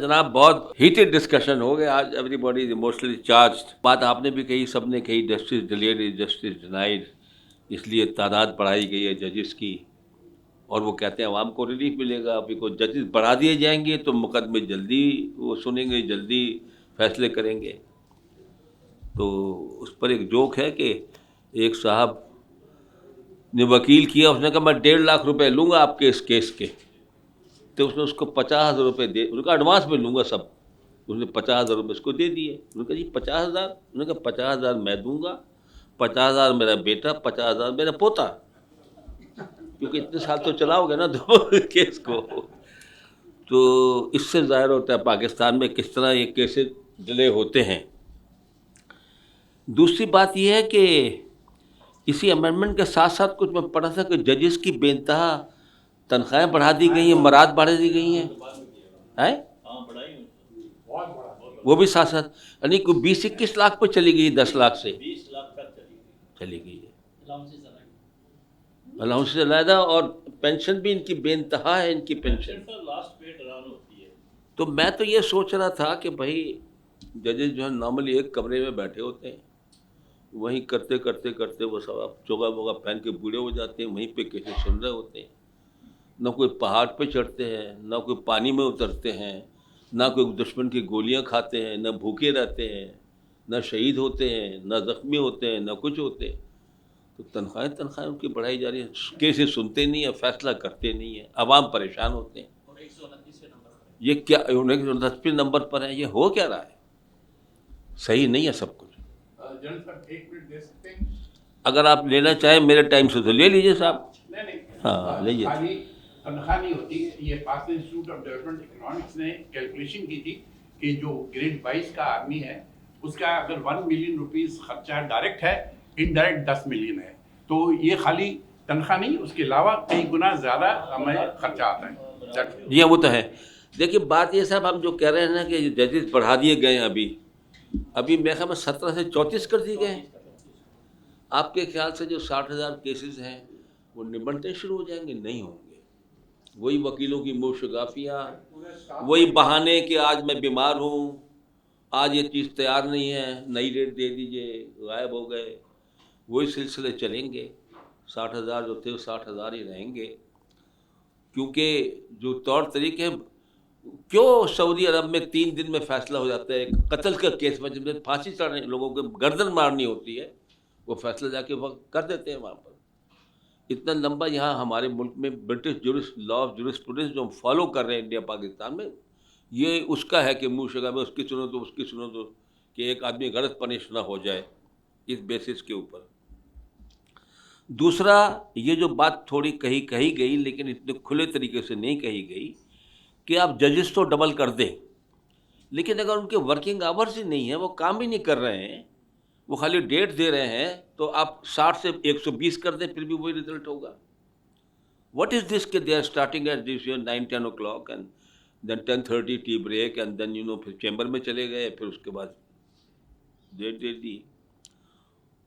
جناب بہت hated discussion ہو گیا آج. Every body is emotionally charged. بات آپ نے بھی کہی, سب نے کہی, justice delayed is justice denied. اس لیے تعداد بڑھائی گئی ہے ججز کی, اور وہ کہتے ہیں عوام کو ریلیف ملے گا. ابھی کو ججز بڑھا دیے جائیں گے تو مقدمے جلدی وہ سنیں گے, جلدی فیصلے کریں گے. تو اس پر ایک جوک ہے کہ ایک صاحب نے وکیل کیا, اس نے کہا میں 1.5 لاکھ روپے لوں گا آپ کے اس کیس کے. تو اس نے اس کو 50,000 روپے دے, ان کا ایڈوانس میں لوں گا سب. اس نے 50,000 روپے اس کو دے دیے. انہوں نے کہا جی 50,000؟ انہوں نے کہا 50,000 میں دوں گا, 50,000 میرا بیٹا, 50,000 میرا پوتا, کیونکہ اتنے سال تو چلاؤ گے نا دو کیس کو. تو اس سے ظاہر ہوتا ہے پاکستان میں کس طرح یہ کیسز ڈیلے ہوتے ہیں. دوسری بات یہ ہے کہ اسی امینڈمنٹ کے ساتھ ساتھ کچھ میں پڑھا تھا کہ ججز کی بے انتہا تنخواہیں بڑھا دی گئی ہیں, مراد بڑھا دی گئی ہیں, وہ بھی ساتھ ساتھ, یعنی کوئی 20-21 لاکھ پہ چلی گئی, 10 لاکھ سے چلی گئی ہے. الاؤنس علیحدہ, اور پینشن بھی ان کی بے انتہا ہے, ان کی پینشن. تو میں تو یہ سوچ رہا تھا کہ بھائی ججز جو ہے نارملی ایک کمرے میں بیٹھے ہوتے ہیں, وہیں کرتے کرتے کرتے وہ سب چوگا بوگا پہن کے بوڑھے ہو جاتے ہیں, وہیں پہ کیسے سن رہے ہوتے ہیں. نہ کوئی پہاڑ پہ چڑھتے ہیں, نہ کوئی پانی میں اترتے ہیں, نہ کوئی دشمن کی گولیاں کھاتے ہیں, نہ بھوکے رہتے ہیں, نہ شہید ہوتے ہیں, نہ زخمی ہوتے ہیں, نہ کچھ ہوتے ہیں. تو تنخواہیں ان کی بڑھائی جا رہی ہیں, کیسز سنتے نہیں ہیں, فیصلہ کرتے نہیں ہیں, عوام پریشان ہوتے ہیں. یہ کیا 129 نمبر پر ہے, یہ ہو کیا رہا ہے؟ صحیح نہیں ہے سب کچھ. اگر آپ لینا چاہیں میرے ٹائم سے تو لے لیجیے صاحب. ہاں لیجیے. تنخواہ نہیں ہوتی. یہ Pakistan institute of development economics نے کیلکولیشن کی تھی کہ جو گریڈ 22 کا آدمی ہے اس کا اگر 1 ملین روپیز خرچہ ڈائریکٹ ہے, انڈائریکٹ 10 ملین ہے. تو یہ خالی تنخواہ نہیں, اس کے علاوہ کئی گنا زیادہ ہمیں خرچہ آتا ہے. جی ہاں وہ تو ہے. دیکھیے بات یہ صاحب ہم جو کہہ رہے ہیں نا کہ ججز بڑھا دیے گئے ہیں, ابھی میرے خیال میں 17 سے 34 کر دیے گئے ہیں. آپ کے خیال سے جو 60,000 کیسز ہیں وہ نمٹنے شروع ہو جائیں گے؟ نہیں ہوں گے. وہی وکیلوں کی منہ شگافیاں, وہی بہانے کہ آج میں بیمار ہوں, آج یہ چیز تیار نہیں ہے, نئی ڈیٹ دے دیجیے, غائب ہو گئے. وہی سلسلے چلیں گے. 60,000 جو تھے وہ 60,000 ہی رہیں گے. کیونکہ جو طور طریقے, کیوں سعودی عرب میں 3 دن میں فیصلہ ہو جاتا ہے قتل کا کیس میں, جب پھانسی چڑھنے لوگوں کو گردن مارنی ہوتی ہے, وہ فیصلہ جا کے وقت کر دیتے ہیں وہاں پر. اتنا لمبا یہاں ہمارے ملک میں برٹش لا آف جورسپروڈنس جو ہم فالو کر رہے ہیں انڈیا پاکستان میں, یہ اس کا ہے کہ منہ شگا میں اس کی سنو تو اس کی سنو تو, کہ ایک آدمی غلط پنش نہ ہو جائے اس بیسس کے اوپر. دوسرا یہ جو بات تھوڑی کہی گئی لیکن اتنے کھلے طریقے سے نہیں کہی گئی کہ آپ ججز تو ڈبل کر دیں, لیکن اگر ان کے ورکنگ آورز ہی نہیں ہیں, وہ کام ہی نہیں کر رہے ہیں, وہ خالی ڈیٹ دے رہے ہیں, تو آپ 60 سے 120 کر دیں پھر بھی وہی رزلٹ ہوگا. واٹ از دس کہ دے آر اسٹارٹنگ ایٹ دس 9-10 o'clock and then 10:30 tea break and then پھر چیمبر میں چلے گئے, پھر اس کے بعد ڈیٹ دے دی.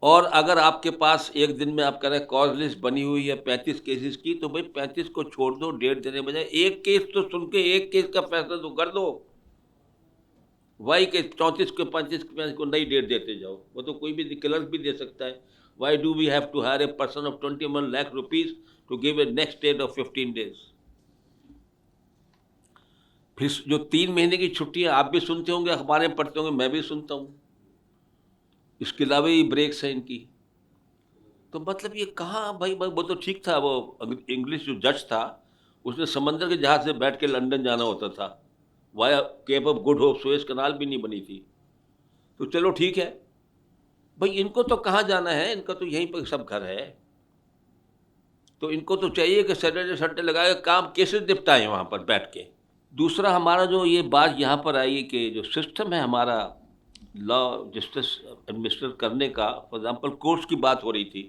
اور اگر آپ کے پاس ایک دن میں آپ کہہ رہے ہیں کاز لسٹ بنی ہوئی ہے 35 کیسز کی, تو بھائی 35 کو چھوڑ دو, ڈیٹ دینے بجائے ایک کیس تو سن کے ایک کیس کا فیصلہ تو کر دو. وائی کہ 34 کو 35 کو نئی ڈیٹ دیتے جاؤ, وہ تو کوئی بھی کلرک بھی دے سکتا ہے. Why do we have to hire a person of 21 lakh rupees to give a next date of 15 days. پھر جو 3 مہینے کی چھٹیاں آپ بھی سنتے ہوں گے, اخباریں پڑھتے ہوں گے, میں بھی سنتا ہوں, اس کے علاوہ ہی بریکس ہیں ان کی. تو مطلب یہ کہاں بھائی وہ تو ٹھیک تھا, وہ انگلش جو جج تھا اس نے سمندر کے جہاز سے بیٹھ کے لنڈن جانا ہوتا تھا, via Cape of Good Hope, Suez canal بھی نہیں بنی تھی. تو چلو ٹھیک ہے بھائی, ان کو تو کہاں جانا ہے, ان کا تو یہیں پہ سب گھر ہے. تو ان کو تو چاہیے کہ سیٹرڈے سنڈے لگا کے کام کیسے نپٹائیں وہاں پر بیٹھ کے. دوسرا ہمارا جو یہ بات یہاں پر آئی کہ جو سسٹم ہے ہمارا لا جسٹس ایڈمنسٹر کرنے کا, فار ایگزامپل کورٹس کی بات ہو رہی تھی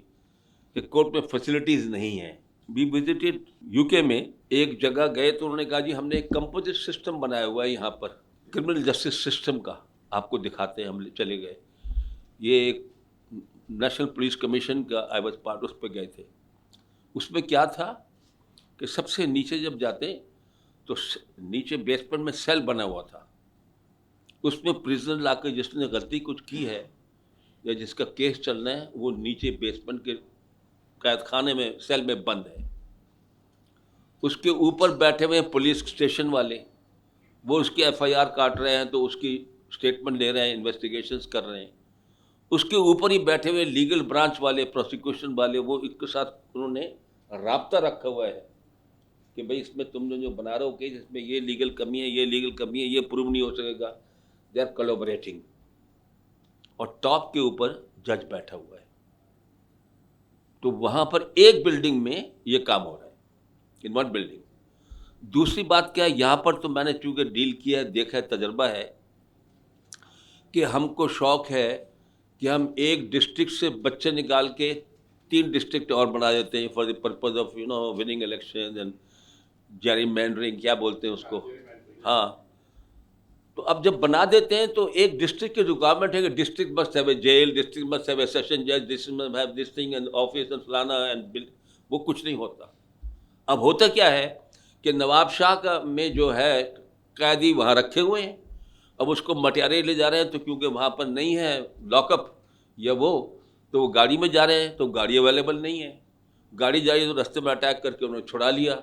کہ کورٹ میں فیسلٹیز نہیں ہیں. وی وزٹڈ یو کے میں, ایک جگہ گئے تو انہوں نے کہا جی ہم نے ایک کمپوزٹ سسٹم بنایا ہوا ہے یہاں پر, کرمنل جسٹس سسٹم کا, آپ کو دکھاتے ہیں. ہم چلے گئے, یہ ایک نیشنل پولیس کمیشن کا آئی واز پارٹ, اس پہ گئے تھے. اس میں کیا تھا کہ سب سے نیچے جب جاتے تو نیچے بیسمنٹ میں سیل بنا ہوا تھا, اس میں پریزنر لا کے جس نے غلطی کچھ کی ہے یا جس کا کیس چلنا ہے وہ نیچے بیسمنٹ کے قید خانے میں سیل میں بند ہے. اس کے اوپر بیٹھے ہوئے پولیس اسٹیشن والے, وہ اس کی ایف آئی آر کاٹ رہے ہیں تو اس کی اسٹیٹمنٹ لے رہے ہیں, انویسٹیگیشنز کر رہے ہیں. اس کے اوپر ہی بیٹھے ہوئے لیگل برانچ والے, پروسیکیوشن والے, وہ اس کے ساتھ انہوں نے رابطہ رکھا ہوا ہے کہ بھائی اس میں تم نے جو بنا رہے ہو کہ اس میں یہ لیگل کمی ہے, یہ لیگل کمی ہے, یہ پروو نہیں ہو سکے گا. They are collaborating. اور ٹاپ کے اوپر جج بیٹھا ہوا ہے. تو وہاں پر ایک بلڈنگ میں یہ کام ہو رہا ہے, ان ون بلڈنگ. دوسری بات کیا ہے, یہاں پر تو میں نے چونکہ ڈیل کیا ہے, دیکھا ہے, تجربہ ہے کہ ہم کو شوق ہے کہ ہم ایک ڈسٹرکٹ سے بچے نکال کے 3 ڈسٹرکٹ اور بنا دیتے ہیں for the purpose of winning election and gerrymandering, کیا بولتے ہیں اس کو. ہاں, تو اب جب بنا دیتے ہیں تو ایک ڈسٹرکٹ کی ریکوائرمنٹ ہے کہ district must have a jail, district must have a session جج, district must have this thing and office and فلانا اینڈ, وہ کچھ نہیں ہوتا. اب ہوتا کیا ہے کہ نواب شاہ کا میں جو ہے قیدی وہاں رکھے ہوئے ہیں, اب اس کو مٹیارے لے جا رہے ہیں تو کیونکہ وہاں پر نہیں ہے لاک اپ یا وہ, تو وہ گاڑی میں جا رہے ہیں تو گاڑی اویلیبل نہیں ہے. گاڑی جائے تو رستے میں اٹیک کر کے انہوں نے چھڑا لیا.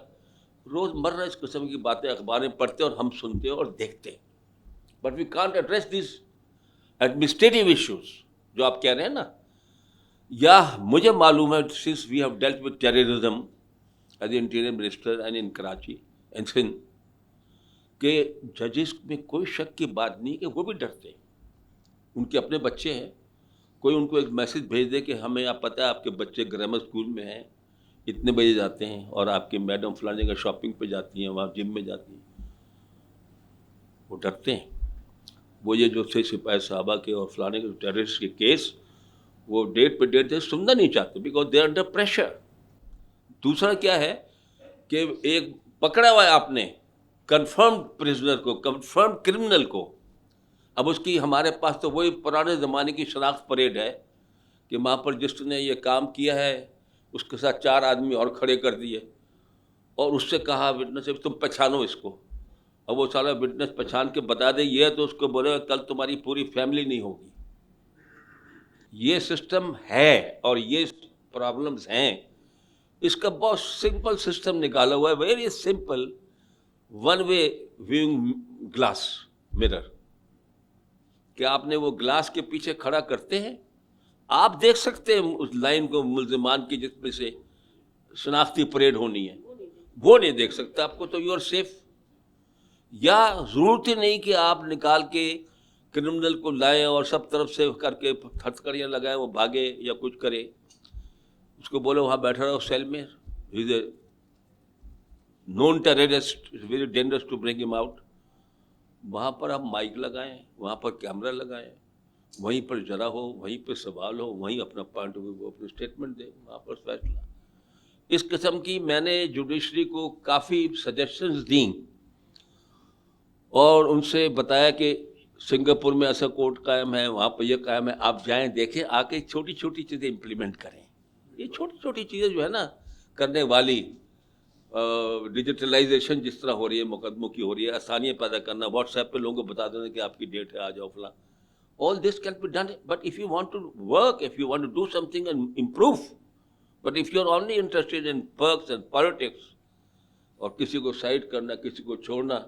روز مرہ اس قسم کی باتیں اخبار میں پڑھتے اور ہم سنتے اور دیکھتے. But we can't address these administrative issues جو آپ کہہ رہے ہیں نا. یا مجھے معلوم ہے since we have dealt with terrorism as a interior minister and in Karachi and Sindh, کہ ججز میں کوئی شک کی بات نہیں کہ وہ بھی ڈرتے ہیں. ان کے اپنے بچے ہیں, کوئی ان کو ایک میسج بھیج دے کہ ہمیں آپ پتہ ہے آپ کے بچے گرامر اسکول میں ہیں, اتنے بجے جاتے ہیں, اور آپ کی میڈم فلانے کا شاپنگ پہ جاتی ہیں, وہاں جم میں جاتی ہیں, وہ ڈرتے ہیں. وہ یہ جو سپاہی صحابہ کے اور فلانے کے ٹیررسٹ کے کیس وہ ڈیٹ پہ ڈیٹ سننا نہیں چاہتے because they are under pressure. دوسرا کیا ہے کہ ایک پکڑا ہوا ہے آپ نے کنفرمڈ پرزنر کو, کنفرمڈ کرمنل کو. اب اس کی ہمارے پاس تو وہی پرانے زمانے کی شناخت پریڈ ہے کہ وہاں پر جس نے یہ کام کیا ہے اس کے ساتھ 4 آدمی اور کھڑے کر دیے اور اس سے کہا وٹنس سے تم پہچانو اس کو. اب وہ سارا وٹنس پہچان کے بتا دے یہ, تو اس کو بولے کل تمہاری پوری فیملی نہیں ہوگی. یہ سسٹم ہے اور یہ پرابلمز ہیں. اس کا بہت سمپل سسٹم نکالا ہوا ہے, very simple, one way viewing glass mirror, کہ آپ نے وہ گلاس کے پیچھے کھڑا کرتے ہیں, آپ دیکھ سکتے ہیں اس لائن کو ملزمان کی جس میں سے شناختی پریڈ ہونی ہے, وہ نہیں دیکھ سکتا آپ کو, تو یو آر سیف. یا ضرورت ہی نہیں کہ آپ نکال کے کرمنل کو لائیں اور سب طرف سے کر کے ہتھکڑیاں لگائیں, وہ بھاگے یا کچھ کرے. اس کو بولو وہاں بیٹھا رہو سیل میں, he is a known terrorist, very dangerous to bring him out. وہاں پر آپ مائک لگائیں, وہاں پر کیمرہ لگائیں, وہیں پر جرا ہو, وہیں پہ سوال ہو, وہیں اپنا پوائنٹ آف ویو اپنی اسٹیٹمنٹ دے, وہاں پر فیصلہ. اس قسم کی میں نے جوڈیشری کو کافی سجیشنز دیں اور ان سے بتایا کہ سنگاپور میں ایسا کورٹ قائم ہے, وہاں پہ یہ قائم ہے, آپ جائیں دیکھیں, آ کے چھوٹی چھوٹی چیزیں امپلیمنٹ کریں. یہ چھوٹی چھوٹی چیزیں جو ہے نا کرنے والی, ڈیجیٹلائزیشن جس طرح ہو رہی ہے, مقدموں کی ہو رہی ہے, آسانیاں پیدا کرنا, واٹس ایپ پہ لوگوں کو بتا دینا کہ آپ کی ڈیٹ ہے, آ جاؤ فلاں. All this can be done, but if you want to work, if you want to do something and improve, but if you are only interested in perks and politics, اور کسی کو سائڈ کرنا, کسی کو چھوڑنا,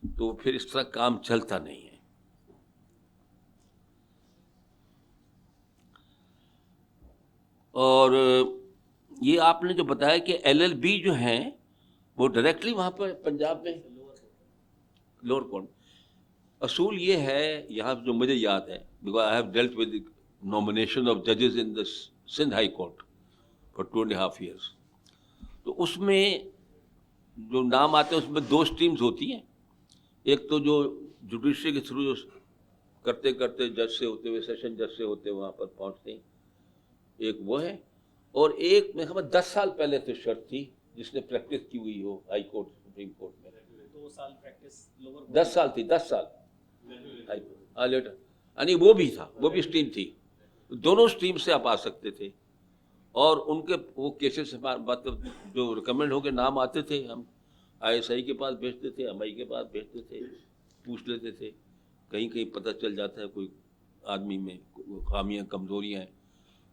تو پھر اس طرح کام چلتا نہیں ہے. اور یہ آپ نے جو بتایا کہ LLB جو ہیں وہ ڈائریکٹلی وہاں پر پنجاب میں لوور کورٹ, اصول یہ ہے یہاں جو مجھے یاد ہے, because I have dealt with nomination of ججز in the Sindh High Court for 2.5 years. تو اس میں جو نام آتے ہیں اس میں 2 اسٹریمز ہوتی ہیں. ایک تو جو جوڈیشری کے تھرو جو کرتے کرتے جج سے ہوتے ہوئے, سیشن جج سے ہوتے وہاں پر پہنچتے ہیں, ایک وہ ہے. اور ایک میں خبر 10 سال پہلے تو شرط تھی جس نے پریکٹس کی ہوئی ہو ہائی کورٹ, سپریم کورٹ میں 2 سال پریکٹس, 10 سال تھی, 10 سال لیٹر, یعنی وہ بھی تھا, وہ بھی اسٹریم تھی. دونوں اسٹریم سے آپ آ سکتے تھے, اور ان کے وہ کیسز مطلب جو ریکمینڈ ہو کے نام آتے تھے, ہم ISI کے پاس بھیجتے تھے, MI کے پاس بھیجتے تھے, پوچھ لیتے تھے, کہیں کہیں پتہ چل جاتا ہے کوئی آدمی میں خامیاں کمزوریاں ہیں,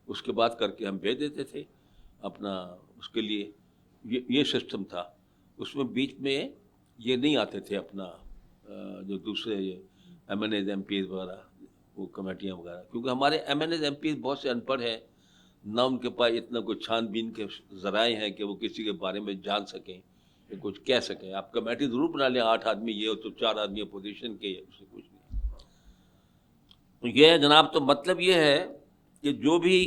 اس کے بعد کر کے ہم بھیج دیتے تھے اپنا. اس کے لیے یہ سسٹم تھا. اس میں بیچ میں یہ نہیں آتے تھے اپنا جو دوسرے MNAs MPs وغیرہ, وہ کمیٹیاں وغیرہ, کیونکہ ہمارے MNAs MPs بہت سے ان پڑھ ہیں, نہ ان کے پاس اتنا کوئی چھان بین کے ذرائع ہیں کہ وہ کسی کے بارے میں جان سکیں, کہ کچھ کہہ سکیں. آپ کمیٹی ضرور بنا لیں, 8 آدمی یہ ہو تو 4 آدمی اپوزیشن کے, اس سے کچھ نہیں. تو یہ ہے جناب. تو مطلب یہ ہے کہ جو بھی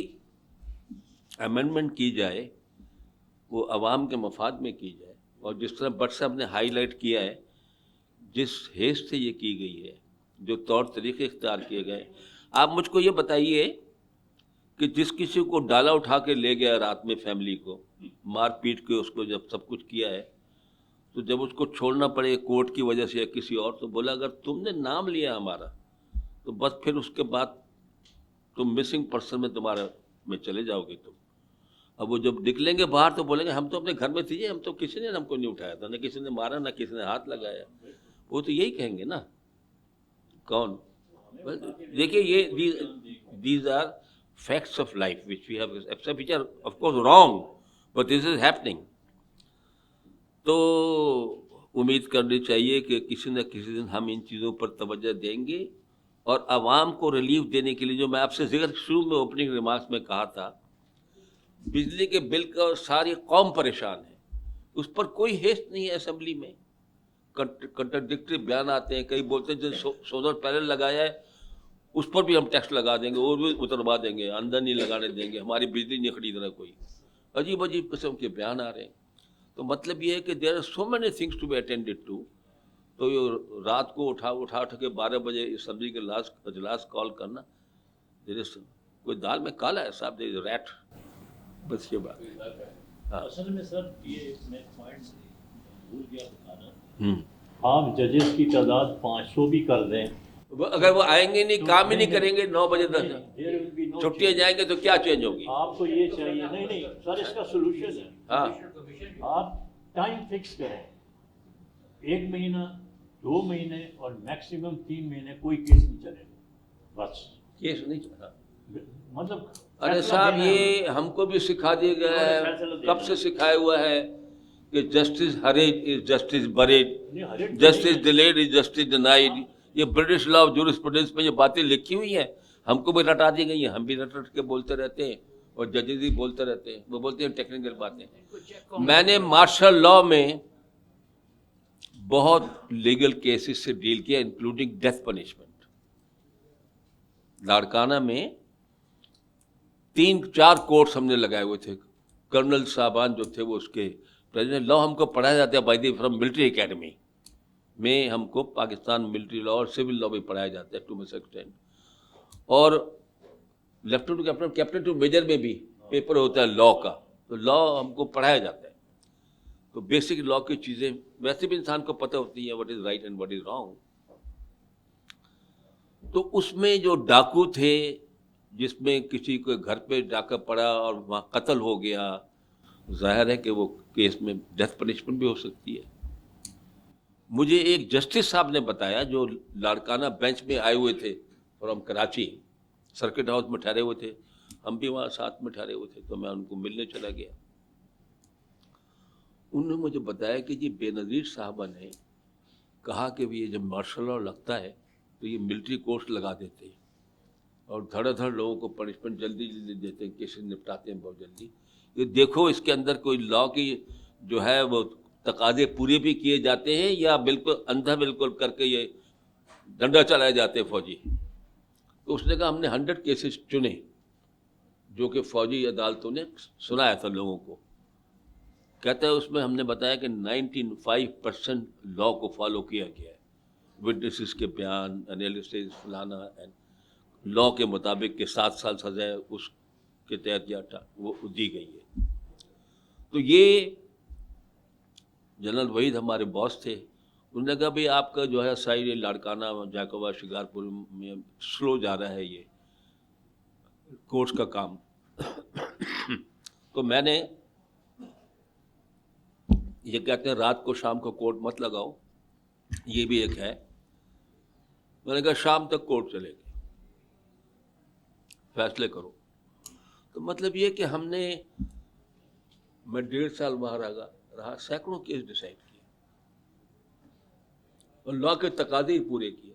امینڈمنٹ کی جائے وہ عوام کے مفاد میں کی جائے, اور جس طرح بٹ صاحب نے ہائی لائٹ کیا ہے, جس حیث سے یہ کی گئی ہے, جو طور طریقے اختیار کیے گئے. آپ مجھ کو یہ بتائیے کہ جس کسی کو ڈالا اٹھا کے لے گیا رات میں, فیملی کو مار پیٹ کے اس کو جب سب کچھ کیا ہے, تو جب اس کو چھوڑنا پڑے کورٹ کی وجہ سے یا کسی اور, تو بولا اگر تم نے نام لیا ہمارا تو بس پھر اس کے بعد تم مسنگ پرسن میں تمہارا میں چلے جاؤ گے تم. اب وہ جب نکلیں گے باہر تو بولیں گے ہم تو اپنے گھر میں تھے, ہم تو کسی نے ہم کو نہیں اٹھایا تھا, نہ کسی نے مارا نہ کسی نے ہاتھ لگایا. وہ تو یہی کہیں گے نا. کون دیکھیے, یہ these are facts of life which we have accepted, which are of course wrong, but this is happening. تو امید کرنی چاہیے کہ کسی نہ کسی دن ہم ان چیزوں پر توجہ دیں گے, اور عوام کو ریلیف دینے کے لیے, جو میں آپ سے ذکر شروع میں اوپننگ ریمارکس میں کہا تھا, بجلی کے بل کا ساری قوم پریشان ہے, اس پر کوئی ہیست نہیں ہے اسمبلی میں. کنٹرڈکٹری بیان آتے ہیں, کئی بولتے ہیں جو سولر پینل لگایا ہے اس پر بھی ہم ٹیکس لگا دیں گے, اور بھی اتروا دیں گے, اندر نہیں لگانے دیں گے, ہماری بجلی نہیں خرید رہا کوئی. عجیب عجیب قسم کے بیان آ رہے ہیں. تو مطلب یہ ہے کہ there are so many things to be attended to. تو یہ رات کو اٹھا کے 12 بجے اسمبلی کے اجلاس کال کرنا, کوئی دال میں کالا ہے صاحب, دیر از ریٹ. بس یہ بات. اصل میں سر یہ میں پوائنٹ بھول گیا بتانا, آپ ججز کی تعداد 500 بھی کر دیں, اگر وہ آئیں گے نہیں, کام ہی نہیں کریں گے, 9 بجے تک چھٹیاں جائیں گے تو کیا چینج ہوگی؟ آپ کو یہ چاہیے. نہیں سر, اس کا سولوشن ہے. ہاں, آپ ٹائم فکس کریں, 1 مہینہ 2 مہینے اور میکسیمم 3 مہینے کوئی کیس نہیں چلے گا, بس کیس نہیں چلا. مطلب ارے صاحب یہ ہم کو بھی سکھا دیا گیا ہے, کب سے سکھایا ہوا ہے کہ justice ہریڈ is justice bread, justice delayed is justice denied. یہ برٹش لا آف جورسپروڈنس میں یہ باتیں لکھی ہوئی ہیں, ہم کو بھی رٹا دی گئی ہیں, ہم بھی رٹ کے بولتے رہتے ہیں, اور ججز بھی بولتے رہتے ہیں. وہ بولتے ہیں ٹیکنیکل باتیں. میں نے مارشل لا میں بہت لیگل کیسز سے ڈیل کیا, انکلوڈنگ ڈیتھ پنشمنٹ. لاڑکانہ میں 3-4 کورٹس ہم نے لگائے ہوئے تھے. کرنل صاحبان جو تھے وہ اس کے پریزیڈنٹ. لا ہم کو پڑھایا جاتا ہے by the from military academy میں, ہم کو پاکستان ملٹری لا اور سول لا بھی پڑھایا جاتا ہے ٹو مس ایکسٹینٹ. اور lieutenant captain, captain to major میں بھی پیپر ہوتا ہے لا کا, تو لا ہم کو پڑھایا جاتا ہے. تو بیسک لا کی چیزیں ویسے بھی انسان کو پتہ ہوتی ہیں, what is right and what is wrong. تو اس میں جو ڈاکو تھے, جس میں کسی کو گھر پہ ڈاکہ پڑا اور وہاں قتل ہو گیا, ظاہر ہے کہ وہ کیس میں ڈیتھ پنشمنٹ بھی ہو سکتی ہے. مجھے ایک جسٹس صاحب نے بتایا جو لاڑکانہ بینچ میں آئے ہوئے تھے فرام کراچی, سرکٹ ہاؤس میں ٹھہرے ہوئے تھے, ہم بھی وہاں ساتھ میں ٹھہرے ہوئے تھے, تو میں ان کو ملنے چلا گیا. انہوں نے مجھے بتایا کہ یہ بے نظیر صاحبہ نے کہا کہ یہ جب مارشل لا لگتا ہے تو یہ ملٹری کورٹس لگا دیتے ہیں, اور دھڑ دھڑ لوگوں کو پنشمنٹ جلدی جلدی دیتے ہیں, کیسز نپٹاتے ہیں بہت جلدی. یہ دیکھو اس کے اندر کوئی لا کی جو ہے وہ تقاضے پورے بھی کیے جاتے ہیں, یا بالکل اندھا بالکل کر کے یہ ڈنڈا چلائے جاتے ہیں فوجی. تو اس نے کہا ہم نے 100 کیسز چنے جو کہ فوجی عدالتوں نے سنایا تھا لوگوں کو. کہتا ہے اس میں ہم نے بتایا کہ 95% لا کو فالو کیا گیا ہے, وٹنسز کے بیان, انالیسز فلانا, لا کے مطابق کہ 7 سال سزا ہے اس کے تحت یا وہ دی گئی ہے. تو یہ جنرل وحید ہمارے باس تھے, انہوں نے کہا بھائی آپ کا جو ہے سائڈ لاڑکانہ, جاکوبا, شکارپور میں سلو جا رہا ہے یہ کورٹس کا کام. تو میں نے یہ کہتے ہیں رات کو شام کو کوٹ مت لگاؤ, یہ بھی ایک ہے. میں نے کہا شام تک کوٹ چلے گی, فیصلے کرو. تو مطلب یہ کہ ہم نے, میں 1.5 سال وہاں رہا, سینکڑوں کیس ڈیسائیڈ کیے اور لا کے تقاضے ہی پورے کیے.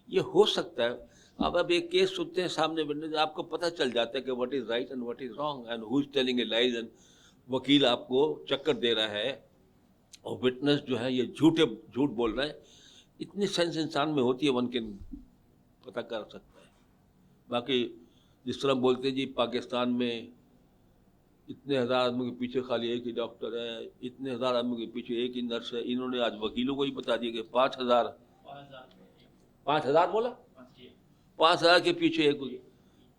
یہ ہو سکتا ہے. اب ایک کیس سنتے ہیں سامنے بننے, آپ کو پتہ چل جاتا ہے کہ what is right and what is wrong and who is telling a لائز, and وکیل آپ کو چکر دے رہا ہے اور وٹنس جو ہے یہ جھوٹ بول رہا ہے. اتنی سینس انسان میں ہوتی ہے, ون کے پتہ کر سکتا ہے. باقی جس طرح بولتے ہیں جی پاکستان میں اتنے ہزار آدمی کے پیچھے خالی ایک ہی ڈاکٹر ہے, اتنے ہزار آدمی کے پیچھے ایک ہی نرس ہے. انہوں نے آج وکیلوں کو ہی بتا دیا کہ 5,000 بولا, 5,000 کے پیچھے ایک.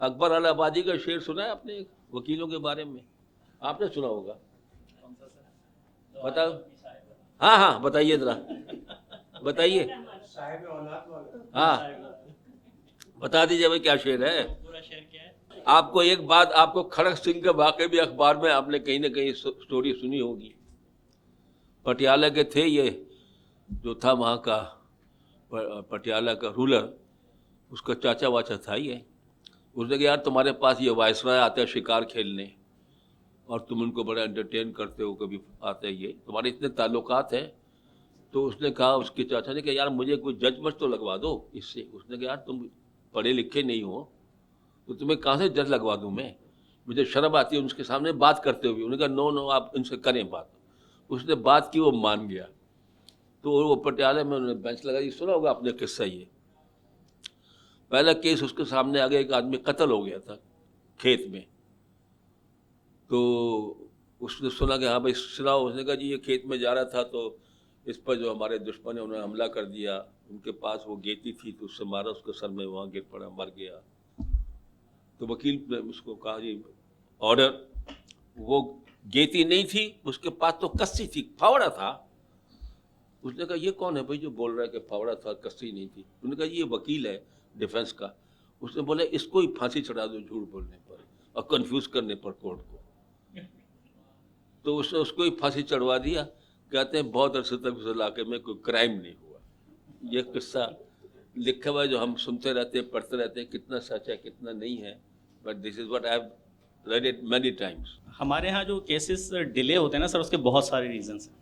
اکبر الہ آبادی کا شعر سنا ہے آپ نے وکیلوں کے بارے میں؟ آپ نے سنا ہوگا, بتاؤ. ہاں بتائیے ذرا, بتائیے. ہاں بتا دیجیے بھائی کیا شعر ہے. آپ کو ایک بات, آپ کو کھڑک سنگھ کے واقعے بھی اخبار میں آپ نے کہیں نہ کہیں سٹوری سنی ہوگی. پٹیالہ کے تھے, یہ جو تھا وہاں کا پٹیالہ کا رولر, اس کا چاچا واچا تھا یہ. اس نے کہا یار تمہارے پاس یہ وائسرائے آتے ہیں شکار کھیلنے اور تم ان کو بڑا انٹرٹین کرتے ہو, کبھی آتے یہ تمہارے اتنے تعلقات ہیں. تو اس نے کہا, اس کے چاچا نے کہا یار مجھے کوئی جج مچ تو لگوا دو اس سے. اس نے کہا یار تم پڑھے لکھے نہیں ہو تو تمہیں کہاں سے جج لگوا دوں میں, مجھے شرم آتی ہے ان کے سامنے بات کرتے ہوئے. انہوں نے کہا نو آپ ان سے کریں بات. اس نے بات کی, وہ مان گیا. تو وہ پٹیالہ میں انہوں نے بینچ لگائی. سنا ہوگا آپ نے قصہ. یہ پہلا کیس اس کے سامنے آ گیا, ایک آدمی قتل ہو گیا تھا کھیت میں. تو اس نے سنا کہ ہاں بھائی سناؤ. اس نے کہا جی یہ کھیت میں جا رہا تھا تو اس پر جو ہمارے دشمن ہیں انہوں نے حملہ کر دیا. ان کے پاس وہ گیتی تھی تو اس سے مارا, اس کے سر میں وہاں گر پڑا, مر گیا. تو وکیل نے اس کو کہا جی آرڈر. وہ گیتی نہیں تھی, اس کے پاس تو کسی تھی, پھاوڑا تھا. اس نے کہا یہ کون ہے بھائی جو بول رہا ہے کہ پھاوڑا تھا کسی نہیں تھی؟ انہوں نے کہا یہ وکیل ہے ڈیفینس کا. اس نے بولا اس کو ہی پھانسی چڑھا دو جھوٹ بولنے پر اور کنفیوز کرنے پر کورٹ کو. تو اس نے اس کو ہی پھانسی چڑھوا دیا. کہتے ہیں بہت عرصے تک اس علاقے میں کوئی کرائم نہیں ہوا. یہ قصہ لکھا ہوا ہے جو ہم سنتے رہتے ہیں, پڑھتے رہتے ہیں, کتنا سچ ہے کتنا نہیں ہے. But this is what I have read it many Times. ہمارے ہاں جو کیسز ڈیلے ہوتے ہیں نا سر, اس کے بہت سارے ریزنس ہیں.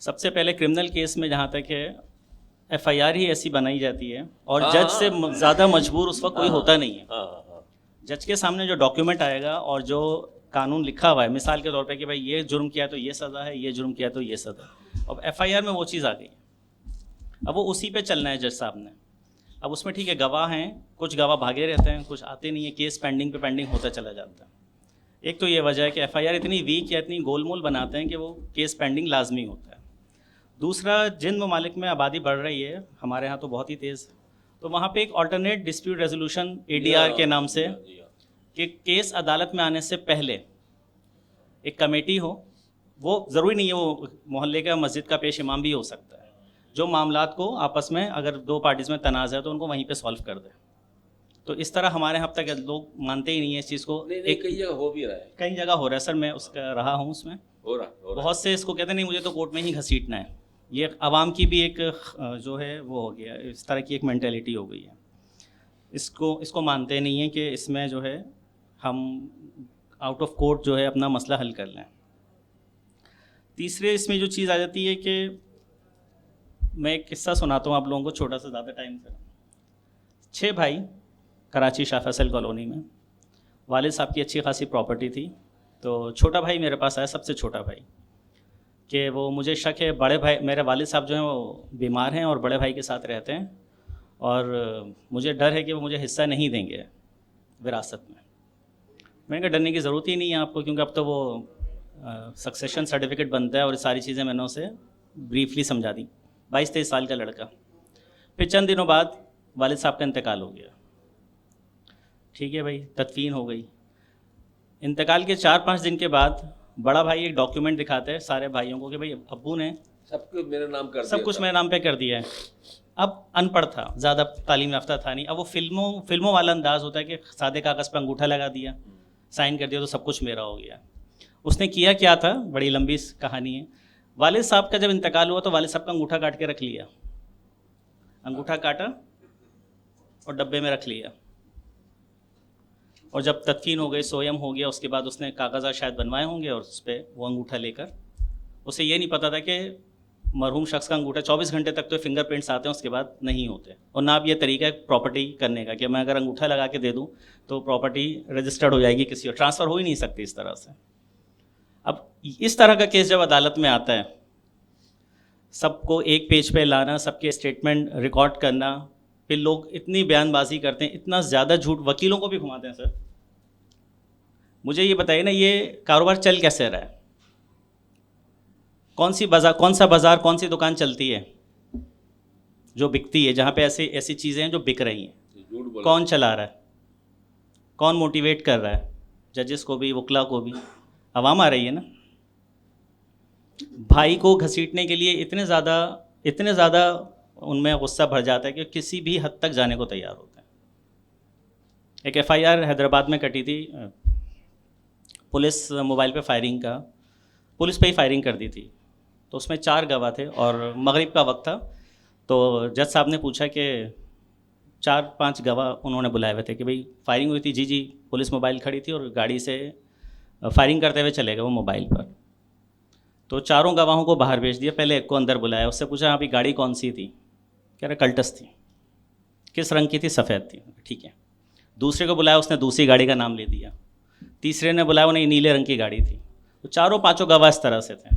سب سے پہلے کرمنل کیس میں جہاں تک ہے ایف آئی آر ہی ایسی بنائی جاتی ہے اور جج سے زیادہ مجبور اس وقت کوئی ہوتا نہیں ہے. جج کے سامنے جو ڈاکیومنٹ آئے گا اور جو قانون لکھا ہوا ہے, مثال کے طور پہ کہ بھائی یہ جرم کیا تو یہ سزا ہے, یہ جرم کیا تو یہ سزا ہے. اب ایف آئی آر میں وہ چیز آ گئی, اب وہ اسی پہ چلنا ہے جج صاحب نے. اب اس میں ٹھیک ہے گواہ ہیں, کچھ گواہ بھاگے رہتے ہیں, کچھ آتے نہیں ہیں, کیس پینڈنگ پہ پینڈنگ ہوتا چلا جاتا ہے. ایک تو یہ وجہ ہے کہ ایف آئی آر اتنی ویک یا اتنی گول مول بناتے ہیں کہ وہ کیس پینڈنگ لازمی ہوتا ہے. دوسرا, جن ممالک میں آبادی بڑھ رہی ہے, ہمارے ہاں تو بہت ہی تیز, تو وہاں پہ ایک آلٹرنیٹ ڈسپیوٹ ریزولوشن ADR کے نام سے کہ کیس عدالت میں آنے سے پہلے ایک کمیٹی ہو, وہ ضروری نہیں ہے وہ محلے کا مسجد کا پیش امام بھی ہو سکتا ہے, جو معاملات کو آپس میں اگر دو پارٹیز میں تنازع ہے تو ان کو وہیں پہ سالو کر دے. تو اس طرح ہمارے یہاں اب تک لوگ مانتے ہی نہیں ہیں اس چیز کو. ایک کئی جگہ ہو بھی رہا ہے, کئی جگہ ہو رہا ہے سر, میں اس کا رہا ہوں, اس میں ہو رہا. بہت سے اس کو کہتے نہیں مجھے تو کورٹ میں ہی گھسیٹنا ہے. یہ عوام کی بھی ایک جو ہے وہ ہو گیا, اس طرح کی ایک مینٹیلٹی ہو گئی ہے. اس کو مانتے نہیں ہیں کہ اس میں جو ہے ہم آؤٹ آف کورٹ جو ہے اپنا مسئلہ حل کر لیں. تیسرے اس میں جو چیز آ جاتی ہے کہ میں ایک قصہ سناتا ہوں آپ لوگوں کو, چھوٹا سا, زیادہ ٹائم سے. 6 بھائی کراچی شاہ فیصل کالونی میں, والد صاحب کی اچھی خاصی پراپرٹی تھی. تو چھوٹا بھائی میرے پاس آیا, سب سے چھوٹا بھائی, کہ وہ مجھے شک ہے بڑے بھائی, میرے والد صاحب جو ہیں وہ بیمار ہیں اور بڑے بھائی کے ساتھ رہتے ہیں, اور مجھے ڈر ہے کہ وہ مجھے حصہ نہیں دیں گے وراثت میں. میں نے کہا ڈرنے کی ضرورت ہی نہیں ہے آپ کو, کیونکہ اب تو وہ سکسیشن سرٹیفکیٹ بنتا ہے اور ساری چیزیں میں نے اسے بریفلی سمجھا دی. 22-23 سال کا لڑکا. پھر چند دنوں بعد والد صاحب کا انتقال ہو گیا. ٹھیک ہے بھائی, تدفین ہو گئی. انتقال کے 4-5 دن کے بعد بڑا بھائی ایک ڈاکیومنٹ دکھاتا ہے سارے بھائیوں کو کہ بھائی ابو نے سب کچھ میرے نام کر دیا, سب کچھ میرے نام پہ کر دیا ہے. اب ان پڑھ تھا, زیادہ تعلیم یافتہ تھا نہیں. اب وہ فلموں والا انداز ہوتا ہے کہ سادے کاغذ پہ انگوٹھا لگا دیا, سائن کر دیا تو سب کچھ میرا ہو گیا. اس نے کیا تھا, بڑی لمبی کہانی ہے. والد صاحب کا جب انتقال ہوا تو والد صاحب کا انگوٹھا کاٹ کے رکھ لیا, انگوٹھا کاٹا اور ڈبے میں رکھ لیا, اور جب تدفین ہو گئی, سویم ہو گیا, اس کے بعد اس نے کاغذات شاید بنوائے ہوں گے اور اس پہ وہ انگوٹھا لے کر, اسے یہ نہیں پتا تھا کہ مرحوم شخص کا انگوٹھا 24 گھنٹے تک تو فنگر پرنٹس آتے ہیں, اس کے بعد نہیں ہوتے, اور نہ اب یہ طریقہ ہے پراپرٹی کرنے کا کہ میں اگر انگوٹھا لگا کے دے دوں تو پراپرٹی رجسٹرڈ ہو جائے گی کسی اور, ٹرانسفر ہو ہی نہیں سکتی اس طرح سے. اب اس طرح کا کیس جب عدالت میں آتا ہے, سب کو ایک پیج پہ لانا, سب کے اسٹیٹمنٹ ریکارڈ کرنا, پھر لوگ اتنی بیان بازی کرتے ہیں, اتنا زیادہ جھوٹ, وکیلوں کو بھی گھماتے ہیں. سر مجھے یہ بتائیے نا, یہ کاروبار چل کیسے رہا ہے؟ کون سا بازار, کون سی دکان چلتی ہے جو بکتی ہے, جہاں پہ ایسی چیزیں ہیں جو بک رہی ہیں؟ کون چلا رہا ہے؟ کون موٹیویٹ کر رہا ہے؟ ججز کو بھی, وکلا کو بھی, عوام آ رہی ہے نا. بھائی کو گھسیٹنے کے لیے اتنے زیادہ ان میں غصہ بھر جاتا ہے کہ کسی بھی حد تک جانے کو تیار ہوتا ہے. ایک FIR حیدرآباد میں کٹی تھی, پولیس موبائل پہ فائرنگ کا, پولیس پہ ہی فائرنگ کر دی تھی, تو اس میں 4 گواہ تھے اور مغرب کا وقت تھا. تو جج صاحب نے پوچھا کہ 4-5 گواہ انہوں نے بلائے ہوئے تھے کہ بھئی فائرنگ ہوئی تھی. جی پولیس موبائل کھڑی تھی اور گاڑی سے فائرنگ کرتے ہوئے چلے گئے وہ موبائل پر. تو 4 گواہوں کو باہر بھیج دیا, پہلے ایک کو اندر بلایا, اس سے پوچھا ابھی گاڑی کون سی تھی؟ کہہ رہا کلٹس تھی. کس رنگ کی تھی؟ سفید تھی. ٹھیک ہے. دوسرے کو بلایا, اس نے دوسری گاڑی کا نام لے دیا. تیسرے نے بلایا, انہیں نیلے رنگ کی گاڑی تھی. تو 4-5 گواہ اس طرح سے تھے.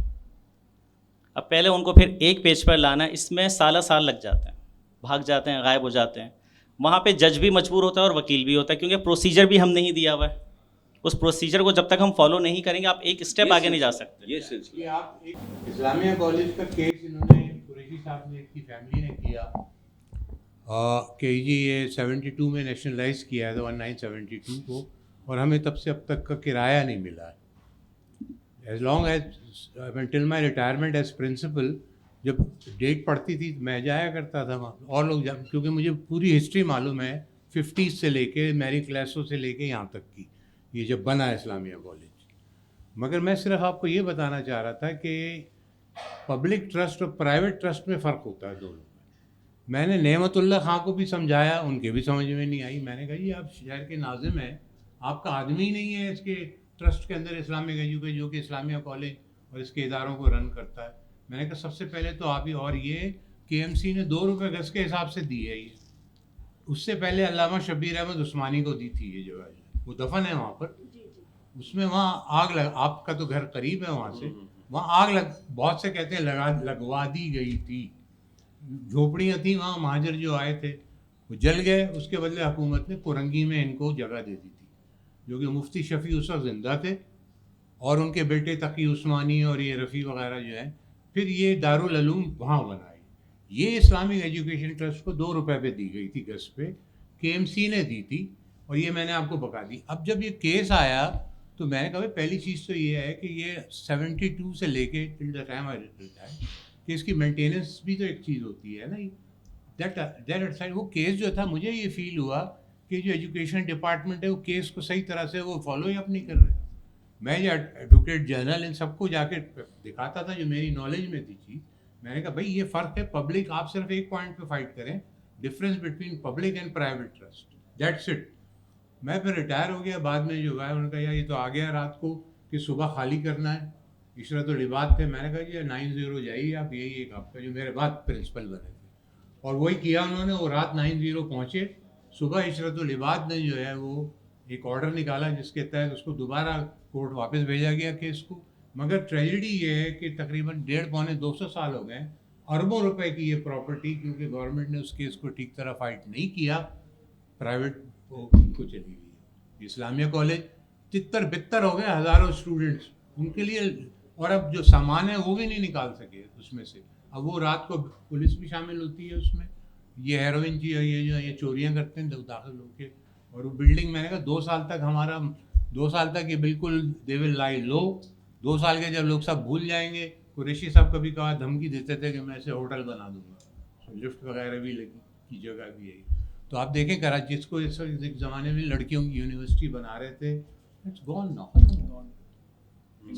اب پہلے ان کو پھر ایک پیج پر لانا, اس میں سال لگ جاتے ہیں, بھاگ جاتے ہیں, غائب ہو جاتے ہیں. وہاں پہ جج بھی مجبور ہوتا ہے اور وکیل بھی ہوتا ہے, کیونکہ پروسیجر بھی ہم نہیں دیا ہوا ہے. اس پروسیجر کو جب تک ہم فالو نہیں کریں گے, آپ ایک اسٹیپ آگے نہیں جا سکتے. یہ سلسلہ آپ اسلامیہ کالج کا کیس انہوں نے قریشی صاحب نے, کی فیملی نے کیا کہ جی یہ 72 میں نیشنلائز کیا ہے 1972 کو, اور ہمیں تب سے اب تک کا کرایہ نہیں ملا ہے. ایز لانگ ایز ٹل مائی ریٹائرمنٹ ایز پرنسپل, جب ڈیٹ پڑتی تھی میں جایا کرتا تھا وہاں, اور لوگ کیونکہ مجھے پوری ہسٹری معلوم ہے 50s سے لے کے میری کلاسوں سے لے کے یہاں تک کی, یہ جب بنا اسلامیہ کالج. مگر میں صرف آپ کو یہ بتانا چاہ رہا تھا کہ پبلک ٹرسٹ اور پرائیویٹ ٹرسٹ میں فرق ہوتا ہے دونوں میں. میں نے نعمت اللہ خان کو بھی سمجھایا, ان کے بھی سمجھ میں نہیں آئی. میں نے کہا جی آپ شہر کے ناظم ہیں, آپ کا آدمی نہیں ہے اس کے ٹرسٹ کے اندر اسلامک ایجوکیشن جو کہ اسلامیہ کالج اور اس کے اداروں کو رن کرتا ہے. میں نے کہا سب سے پہلے تو آپ ہی, اور یہ KMC نے 2 روپے گز کے حساب سے دی ہے. یہ اس سے پہلے علامہ شبیر احمد عثمانی کو دی تھی یہ جگہ, وہ دفن ہے وہاں پر. اس میں وہاں آگ لگ, آپ کا تو گھر قریب ہے وہاں سے, وہاں آگ بہت سے کہتے ہیں لگوا دی گئی تھی. جھوپڑیاں تھیں وہاں, مہاجر جو آئے تھے وہ جل گئے. اس کے بدلے حکومت نے کورنگی میں ان کو جگہ دے دی تھی, جو کہ مفتی شفیع اس وقت زندہ تھے, اور ان کے بیٹے تقی عثمانی اور یہ رفیع وغیرہ جو ہیں. پھر یہ دارالعلوم وہاں بنائی. یہ اسلامک ایجوکیشن ٹرسٹ کو 2 روپے پہ دی گئی تھی گز پہ, KMC نے دی تھی, اور یہ میں نے آپ کو بتا دی. اب جب یہ کیس آیا تو میں نے کہا پہلی چیز تو یہ ہے کہ یہ 72 سے لے کے ٹل دا ٹائم کہ اس کی مینٹیننس بھی تو ایک چیز ہوتی ہے نا. دیٹ سائڈ وہ کیس جو تھا, مجھے یہ فیل ہوا کہ جو ایجوکیشن ڈپارٹمنٹ ہے وہ کیس کو صحیح طرح سے وہ فالو ہی اپ نہیں کر رہے. میں جو ایڈوکیٹ جنرل ان سب کو جا کے دکھاتا تھا جو میری نالج میں تھی چیز. میں نے کہا بھائی یہ فرق ہے, پبلک آپ صرف ایک پوائنٹ پہ فائٹ کریں, difference between public and private trust, that's it. میں پھر ریٹائر ہو گیا, بعد میں جو گئے انہوں نے کہا یار یہ تو آ گیا رات کو کہ صبح خالی کرنا ہے. عشرت العباد تھے, میں نے کہا جی 90 جائیے آپ, یہی ایک آپ کا جو میرے بعد پرنسپل بنے تھے, اور وہی کیا انہوں نے. وہ رات 90 پہنچے, صبح عشرت العباد نے جو ہے وہ ایک آرڈر نکالا جس کے تحت اس کو دوبارہ کورٹ واپس بھیجا گیا کیس کو. مگر ٹریجڈی یہ ہے کہ تقریباً 150-200 سال ہو گئے, اربوں روپے کی یہ پراپرٹی, کیونکہ گورنمنٹ نے اس کیس کو ٹھیک طرح فائٹ نہیں کیا, پرائیویٹ کو چلی گئی. اسلامیہ کالج تتر بتر ہو گئے, ہزاروں اسٹوڈنٹس ان کے لیے, اور اب جو سامان ہے وہ بھی نہیں نکال سکے اس میں سے. اب وہ رات کو پولیس بھی شامل ہوتی ہے اس میں, یہ ہیروئن کی یہ جو یہ چوریاں کرتے ہیں داخل ہو کے. اور وہ بلڈنگ میں نے کہا 2 سال تک ہمارا 2 سال تک یہ بالکل دے ول لائی لو. 2 سال کے جب لوگ سب بھول جائیں گے, قریشی صاحب کبھی کہا دھمکی دیتے تھے کہ میں اسے ہوٹل بنا دوں گا, لفٹ وغیرہ بھی لگی کی جگہ بھی ہے. تو آپ دیکھیں کراچی جس کو اس وقت ایک زمانے میں لڑکیوں کی یونیورسٹی بنا رہے تھے, it's gone now.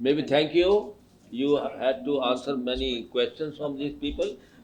Maybe thank you. You had to answer many questions from these people.